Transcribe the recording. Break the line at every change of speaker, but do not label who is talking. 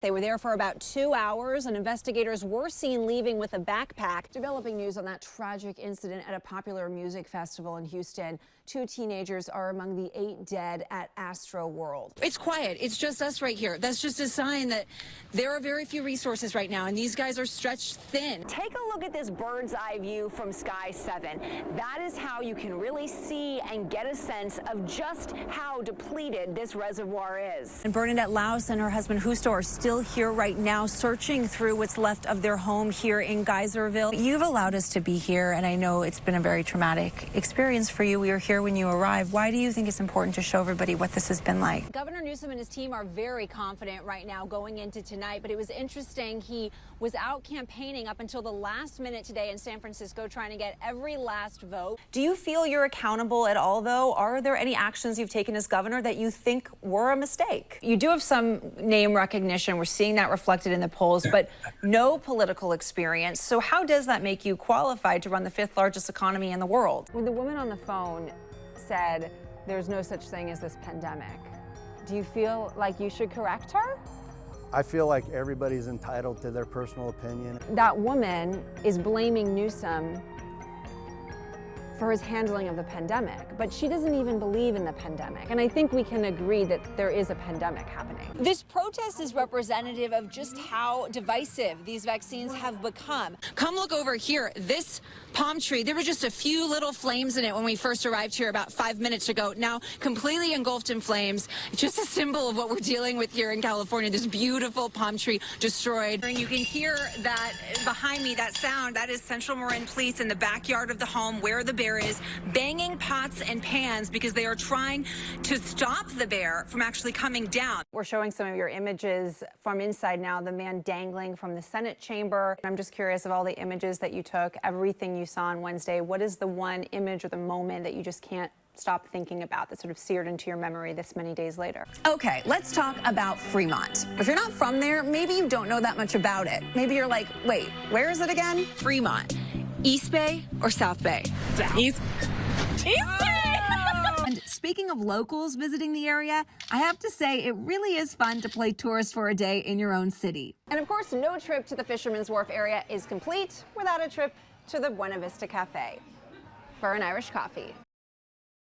They were there for about 2 hours, and investigators were seen leaving with a backpack. Developing news on that tragic incident at a popular music festival in Houston. 2 teenagers are among the 8 dead at Astro World.
It's quiet. It's just us right here. That's just a sign that there are very few resources right now, and these guys are stretched thin.
Take a look at this bird's eye view from Sky 7. That is how you can really see and get a sense of just how depleted this reservoir is.
And Bernadette Laus and her husband Justo are still here right now, searching through what's left of their home here in Geyserville. You've allowed us to be here, and I know it's been a very traumatic experience for you. We were here when you arrived. Why do you think it's important to show everybody what this has been like?
Governor Newsom and his team are very confident right now going into tonight, but it was interesting. He was out campaigning up until the last minute today in San Francisco, trying to get every last vote.
Do you feel you're accountable at all, though? Are there any actions you've taken as governor that you think were a mistake? You do have some name recognition. We're seeing that reflected in the polls, but no political experience. So how does that make you qualified to run the 5th largest economy in the world?
When the woman on the phone said there's no such thing as this pandemic, do you feel like you should correct her?
I feel like everybody's entitled to their personal opinion.
That woman is blaming Newsom for his handling of the pandemic, but she doesn't even believe in the pandemic. And I think we can agree that there is a pandemic happening.
This protest is representative of just how divisive these vaccines have become. Come look over here. This palm tree, there were just a few little flames in it when we first arrived here about 5 minutes ago. Now completely engulfed in flames. It's just a symbol of what we're dealing with here in California. This beautiful palm tree destroyed. And you can hear that behind me, that sound. That is Central Marin Police in the backyard of the home where the bear is, banging pots and pans because they are trying to stop the bear from actually coming down.
We're showing some of your images from inside now, the man dangling from the Senate chamber. I'm just curious, of all the images that you took, everything you saw on Wednesday, what is the one image or the moment that you just can't stop thinking about, that sort of seared into your memory this many days later?
Okay, let's talk about Fremont. If you're not from there, maybe you don't know that much about it. Maybe you're like, wait, where is it again? Fremont. East Bay or South Bay? East Bay!
And speaking of locals visiting the area, I have to say it really is fun to play tourist for a day in your own city.
And of course, no trip to the Fisherman's Wharf area is complete without a trip to the Buena Vista Cafe for an Irish coffee.